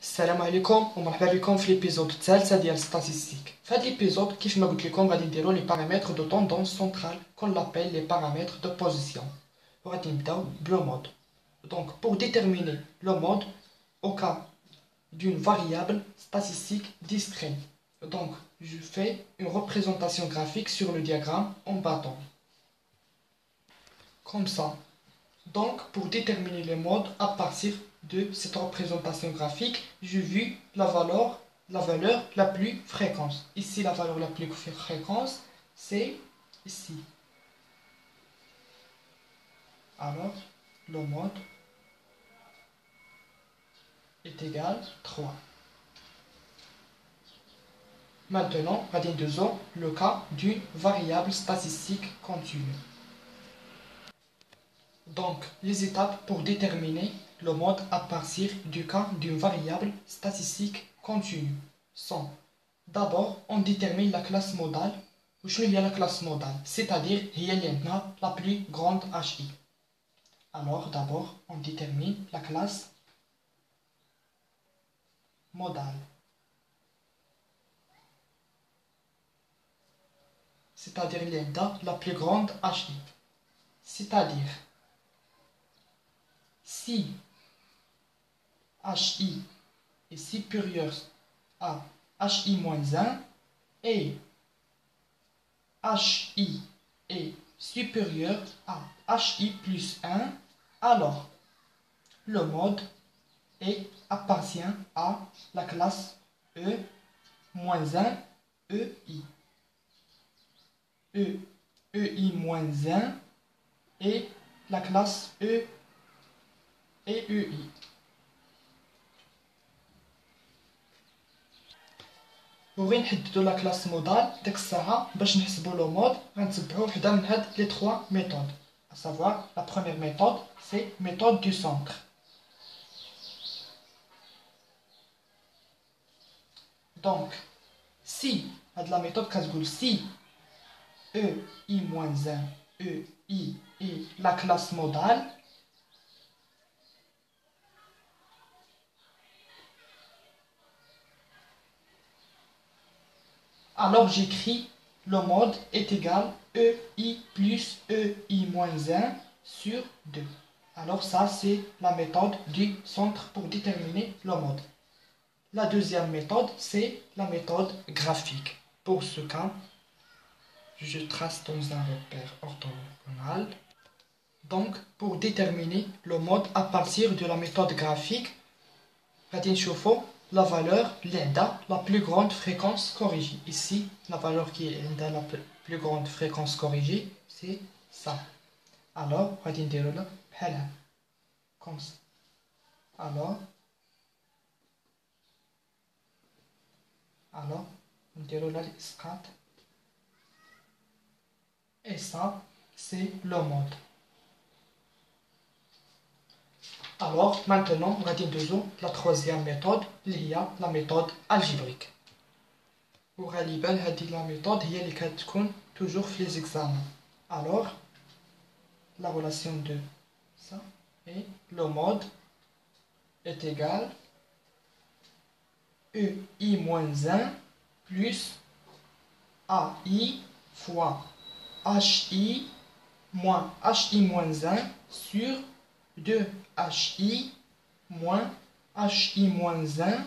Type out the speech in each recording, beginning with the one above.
السلام عليكم ومرحبا بكم في ليبيزود الثالثه ديال ستاتستيك. في هذا ليبيزود كيف ما قلت لكم غادي نديرو لي بارامتر دو طوندونس سنترال كون لابيل لي بارامتر دو بوزيسيون وغادي نبداو بلو مود. Donc pour déterminer le mode au cas d'une variable statistique discrète, donc je fais une représentation graphique sur le diagramme en bâton comme ça. Donc pour déterminer le mode à partir de cette représentation graphique, j'ai vu la valeur la plus fréquente. Ici, la valeur la plus fréquente, c'est ici. Alors, le mode est égal à 3. Maintenant, regardons le cas d'une variable statistique continue. Donc, les étapes pour déterminer le mode à partir du cas d'une variable statistique continue sont: d'abord, on détermine la classe modale. وشنو هي la classe modale, c'est-à-dire هي اللي عندنا la plus grande HI. Alors, d'abord, on détermine la classe modale, c'est-à-dire اللي عندها la plus grande HI. C'est-à-dire si HI est supérieur à HI-1 et HI est supérieur à HI plus 1, alors le mode appartient à la classe E-1 EI. EI-1 et la classe E et EI. وغادي نحددو لا كلاس مودال ديك الساعه باش نحسبو لو مود غنتبعو وحده من هاد لي 3 méthodes, à savoir la première méthode c'est méthode du centre. Donc si هاد la méthode كتقول si EI-1 EI est la classe modale, alors j'écris le mode est égal EI plus EI-1 sur 2. Alors ça c'est la méthode du centre pour déterminer le mode. La deuxième méthode c'est la méthode graphique. Pour ce cas, je trace dans un repère orthogonal. Donc pour déterminer le mode à partir de la méthode graphique, غادي نشوفو la valeur la plus grande fréquence corrigée. Ici, la valeur qui est la plus grande fréquence corrigée, c'est ça. Alors, on va dire comme ça. Alors, on dit là les 4. Et ça, c'est le mode. Alors, maintenant, on va dire la troisième méthode, il y a la méthode algébrique. وغالبا هذه la méthode هي اللي كتكون toujours في les examens. Alors, la relation de ça et le mode est égal EI-1 plus AI fois HI moins HI-1 sur 2HI moins HI-1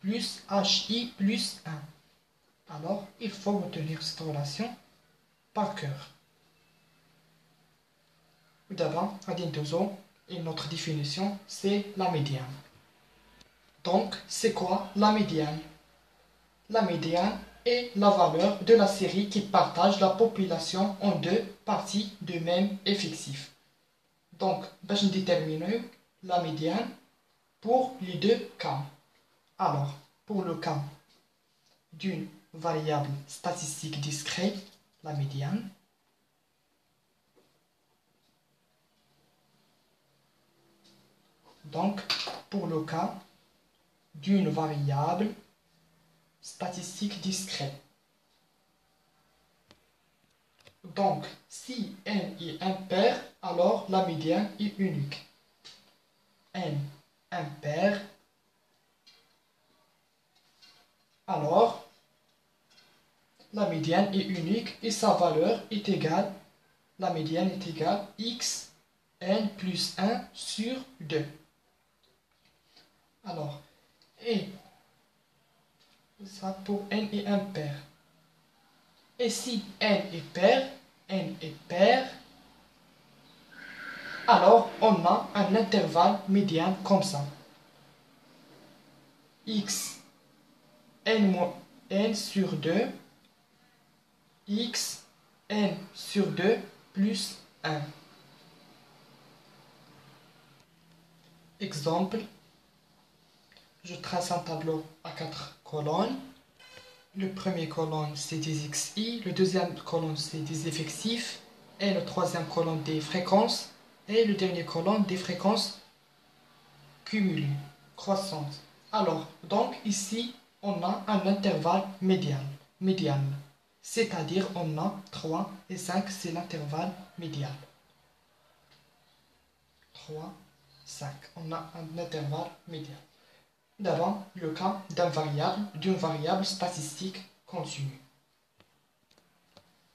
plus HI plus 1. Alors, il faut retenir cette relation par cœur. D'abord, une autre définition, c'est la médiane. Donc, c'est quoi la médiane? La médiane est la valeur de la série qui partage la population en deux parties de même effectif. Donc, je détermine la médiane pour les deux cas. Alors, pour le cas d'une variable statistique discrète, la médiane, donc pour le cas d'une variable statistique discrète. Donc, si n est impair, alors la médiane est unique. N impair la médiane est unique et sa valeur est égale, la médiane est égale x n plus 1 sur 2. Alors, et ça pour n est impair. Et si n est pair, alors on a un intervalle médian comme ça. X n sur 2, x n sur 2 plus 1. Exemple, je trace un tableau à 4 colonnes. Le premier colonne c'est des xi, le deuxième colonne c'est des effectifs, et le troisième colonne des fréquences, et le dernier colonne des fréquences cumulées, croissantes. Alors, donc ici, on a un intervalle médian. C'est-à-dire on a 3 et 5, c'est l'intervalle médian. 3, 5, on a un intervalle médian. D'abord, le cas d'une variable statistique continue.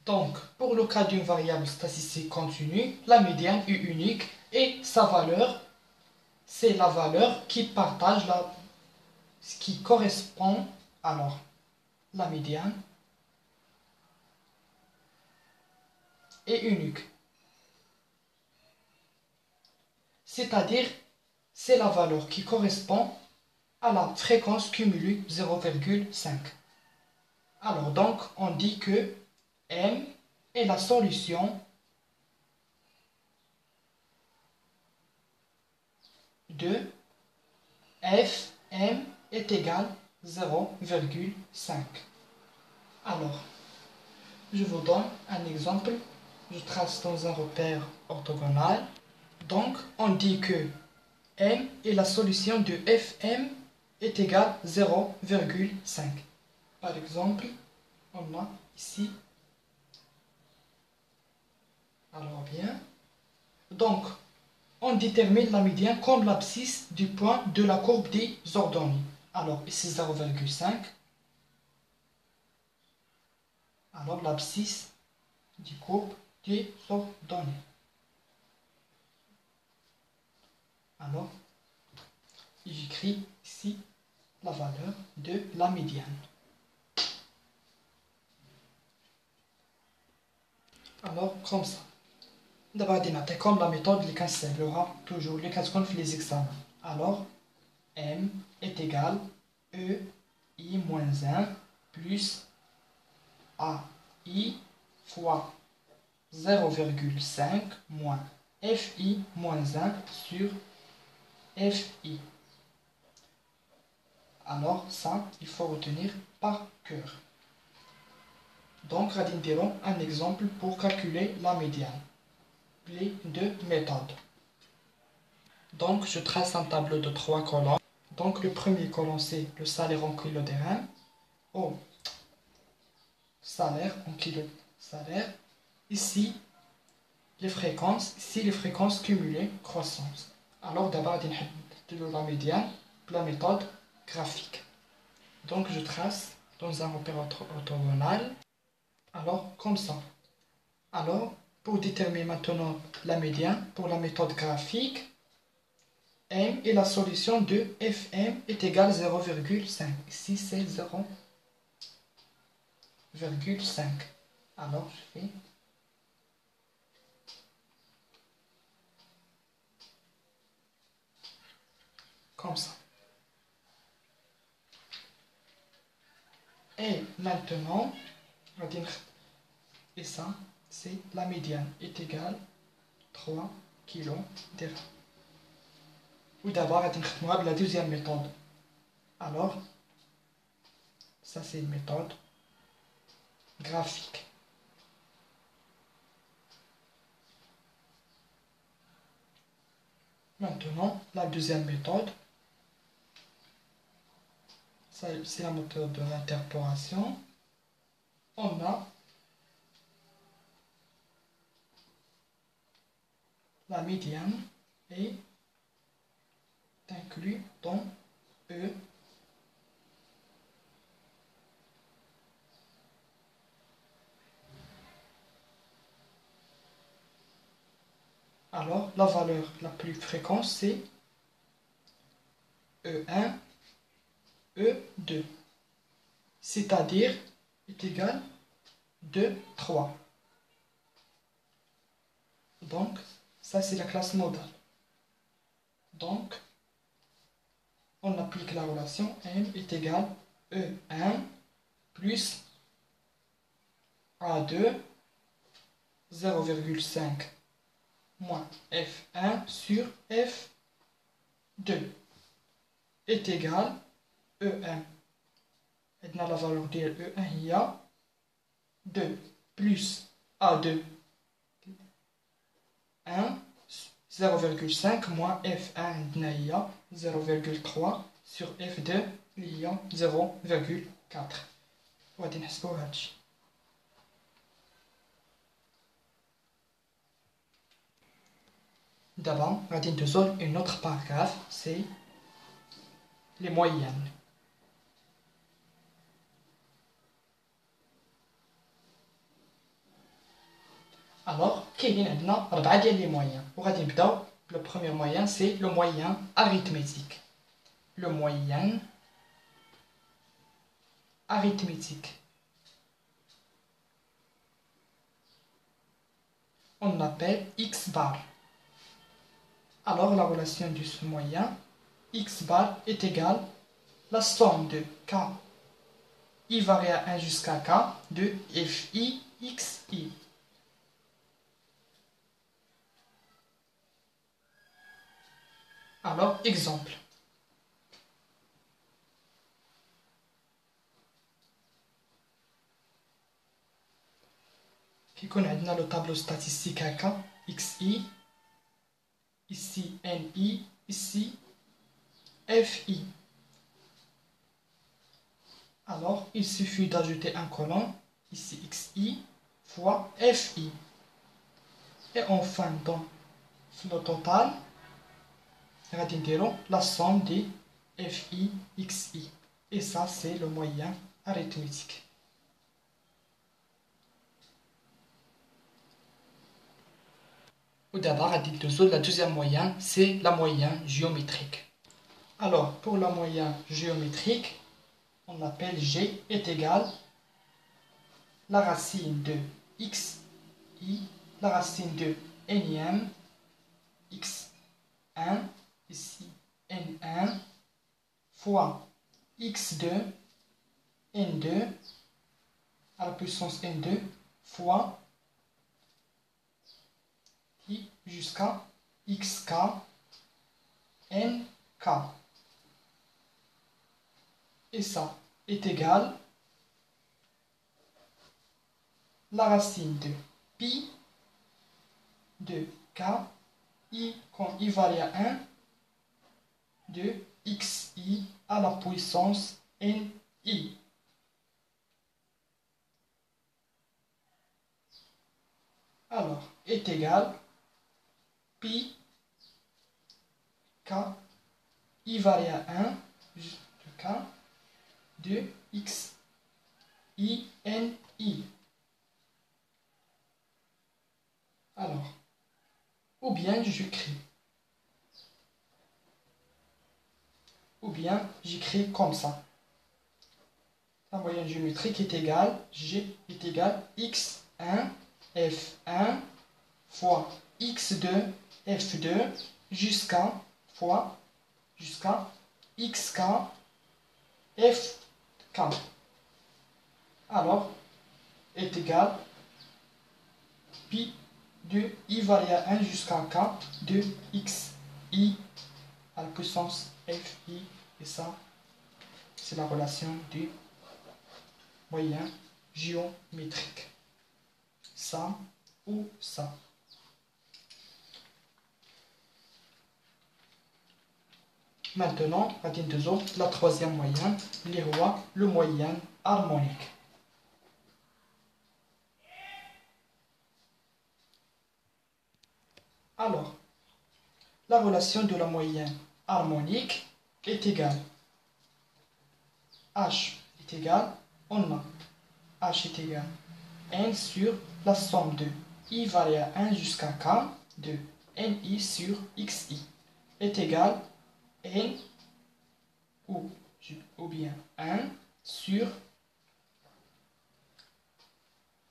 Donc, pour le cas d'une variable statistique continue, la médiane est unique et sa valeur, c'est la valeur qui partage ce qui correspond. Alors, la médiane est unique. C'est-à-dire, c'est la valeur qui correspond à la fréquence cumulée 0,5. Alors donc, on dit que M est la solution de Fm est égal 0,5. Alors, je vous donne un exemple. Je trace dans un repère orthogonal. Donc, on dit que M est la solution de Fm est égal 0,5. Par exemple, on a ici. Alors bien. Donc, on détermine la médiane comme l'abscisse du point de la courbe des ordonnées. Alors, ici 0,5. Alors, l'abscisse du courbe des ordonnées. Alors, j'écris ici la valeur de la médiane. Alors, comme ça. D'abord, comme la méthode, les cancels, il y aura toujours les cas qu'on fait les examens. Alors, M est égal E I moins 1 plus A I fois 0,5 moins Fi moins 1 sur Fi. Alors, ça, il faut retenir par cœur. Donc, radinterons un exemple pour calculer la médiane. Les deux méthodes. Donc, je trace un tableau de 3 colonnes. Donc, le premier colonne, c'est le salaire en kilo dirham. Au salaire en kilo salaire. Ici, les fréquences cumulées, croissance. Alors, d'abord, on va la médiane, la méthode graphique. Donc, je trace dans un repère orthogonal. Alors, comme ça. Alors, pour déterminer maintenant la médiane, pour la méthode graphique, M est la solution de Fm est égal à 0,5. Ici, c'est 0,5. Alors, je fais comme ça. Et maintenant, on va dire, et ça, c'est la médiane est égale 3 kg dirham. Ou d'abord, on va la deuxième méthode. Alors, ça c'est une méthode graphique. Maintenant, la deuxième méthode, c'est la méthode de l'interpolation. On a la médiane est inclus dans E Alors, la valeur la plus fréquente, c'est E1, E2. C'est-à-dire, est égal 2, 3. Donc, ça c'est la classe modale. Donc, on applique la relation M est égal E1 plus A2 0,5 moins F1 sur F2 est égal E1. Et dans la valeur de E1, il y a 2 plus A2 1 0,5 moins F1 il y a 0,3 sur F2 il y a 0,4. وغادي نحسبو هادشي. D'abord, غادي ندوزو une autre paragraphe, c'est les moyennes. Alors, كاينين عندنا 4 ديال لي مويان وغادي نبداو. Le premier moyen, c'est le moyen arithmétique. Le moyen arithmétique. On l'appelle x bar. Alors, la relation de ce moyen, x bar est égale la somme de k i varie à 1 jusqu'à k de fi xi. Alors, exemple. كيكون عندنا le tableau statistique هكا xi, ici ni, ici fi. Alors, il suffit d'ajouter un colonne, ici xi, fois fi. Et enfin, dans le total, غادي نديرو la somme de fi xi. Et ça, c'est le moyen arithmétique. Ou d'abord, la deuxième moyenne, c'est la moyenne géométrique. Alors, pour la moyenne géométrique, on appelle G est égal la racine de xi, la racine de nième, x1, ici n1, fois x2, n2, à la puissance n2, fois jusqu'à xk, nk. Et ça est égal la racine de pi de k i quand i varie à 1 de xi à la puissance ni. Alors, est égal pi k i varie à 1 juste de k de x i n i. Alors, ou bien j'écris comme ça. La moyenne géométrique est égale, G est égal x1 f1 fois x2 f2 jusqu'à xk fk. Alors, est égal pi de i varie à 1 jusqu'à k de xi à la puissance fi. Et ça, c'est la relation du moyen géométrique. Ça ou ça. Maintenant, la troisième moyenne, le moyen harmonique. Alors, la relation de la moyenne harmonique est égale H est égal, on a H est égal n sur la somme de i varie à 1 jusqu'à k de ni sur xi est égal n ou bien 1 sur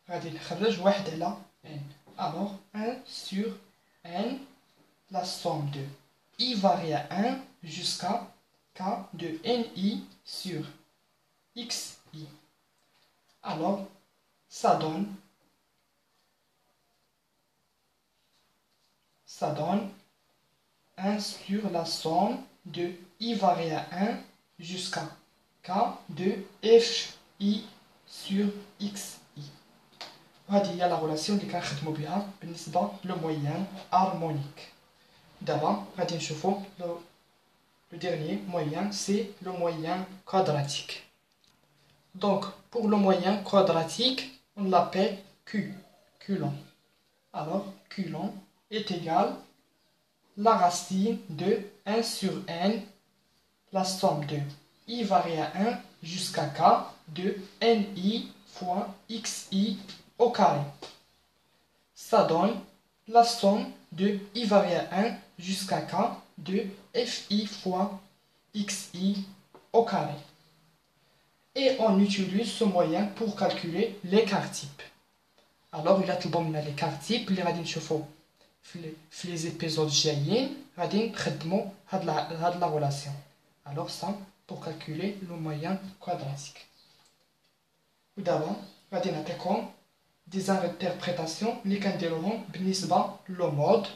غادي نخرج واحد على n. Alors 1 sur n, la somme de i varie à 1 jusqu'à k de ni sur xi. Alors ça donne 1 sur la somme de i varie à 1 jusqu'à k de fi sur xi. وهذه هي لا غولاسيون اللي كنخدموا بها بالنسبه لو مويان هارمونيك. دابا غادي نشوفوا لو dernier moyen, c'est le moyen quadratique. Donc pour le moyen quadratique, on l'appelle Q, Qlon. Alors Qlon est égal la racine de 1 sur n, la somme de i varie à 1 jusqu'à k de ni fois xi au carré. Ça donne la somme de i varie à 1 jusqu'à k de fi fois xi au carré. Et on utilise ce moyen pour calculer l'écart type. Alors il y a tout bon l'écart type اللي غادي نشوفوا في les épisodes جايين غادي نخدموا هاد la relation. Alors ça pour calculer le moyen quadratique. ودابا غادي نعطيكم des interprétations اللي كنديروهم بالنسبه لو مود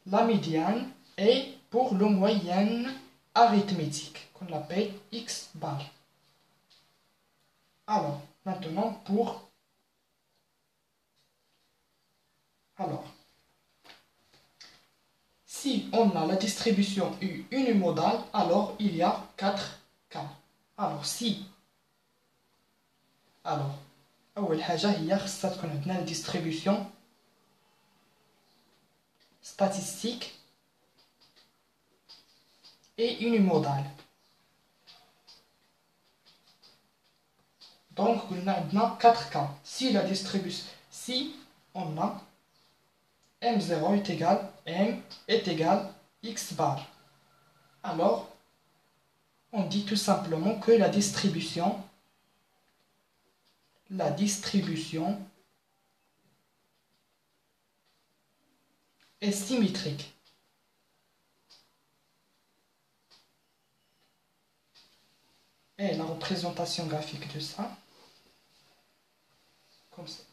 la médiane et pour le moyenne arithmétique qu'on l'appelle x bar. Alors maintenant si on a la distribution U unimodale, alors il y a 4 cas. Alors أول حاجة هي خصها تكون عندنا distribution statistique et unimodale. Donc on a 4 cas. Si la distribution, si on a m0 est égal m est égal x bar, alors on dit tout simplement que la distribution est symétrique. Et la représentation graphique de ça, comme ça.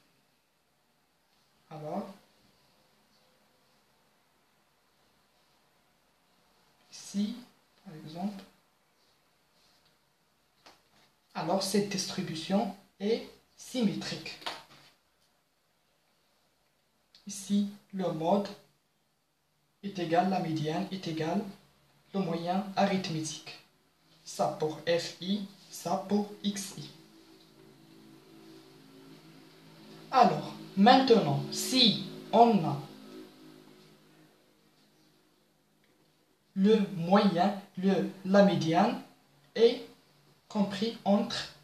Alors, ici, par exemple, alors cette distribution est symétrique. Ici, le mode est égal, la médiane est égal, le moyen arithmétique. Ça pour fi, ça pour xi. Alors, maintenant, si on a le moyen, la médiane est compris entre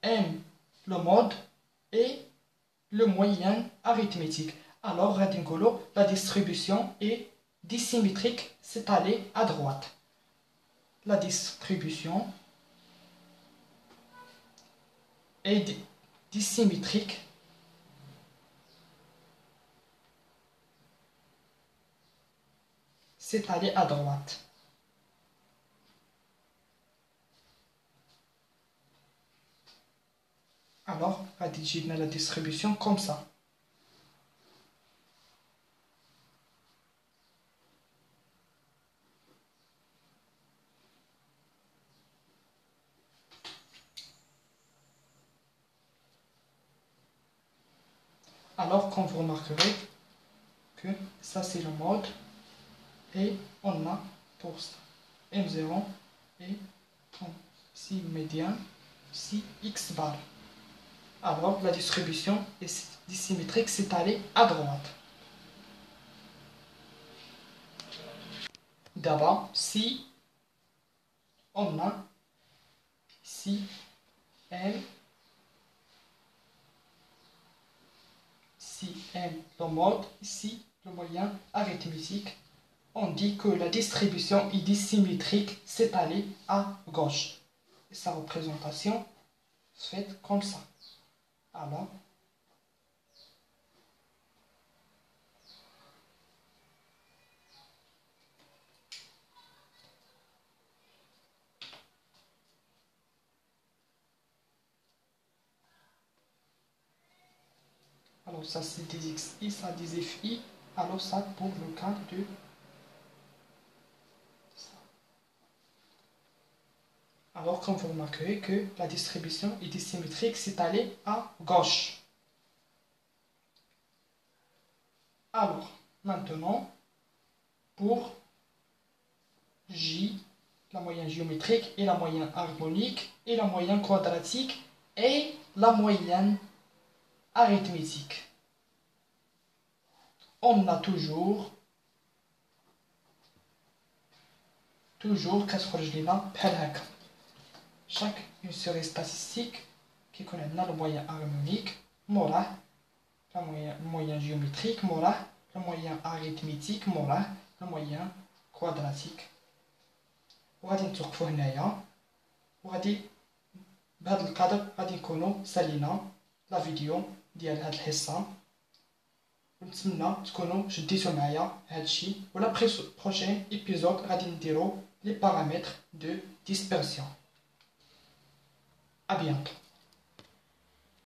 m, le mode, et le moyen arithmétique. Alors, la distribution est dissymétrique, c'est aller à droite. La distribution est dissymétrique, c'est aller à droite. Alors, rédiger la distribution comme ça. Alors, quand vous remarquerez que ça c'est le mode et on a pour ça M0 et si médiane, si X bar. Alors, la distribution est dissymétrique, c'est aller à droite. D'abord, si on a ici M ici M le mode, ici le moyen arithmétique. On dit que la distribution est dissymétrique, c'est allé à gauche. Et sa représentation se fait comme ça. Alors ça c'est des xi, ça des fi. Alors ça pour le cas de ça. Alors comme vous remarquerez que la distribution est dissymétrique, c'est allé à gauche. Alors maintenant pour J, la moyenne géométrique et la moyenne harmonique et la moyenne quadratique et la moyenne arithmétique. On a toujours كتخرج لنا بحال هكا. Chaque une série statistique qui connaît le moyen harmonique, موراه le moyen géométrique, موراه le moyen arithmétique, موراه le moyen quadratique. وغادي نتوقفوا هنايا وغادي بهذا القدر غادي نكونوا سالينا لا فيديو ديال هاد الحصه. ونتمنى تكونوا شديتوا معايا هادشي ولا بروشين ايبيزود غادي نديرو لي بارامتر دو ديسبرسيون. À bientôt.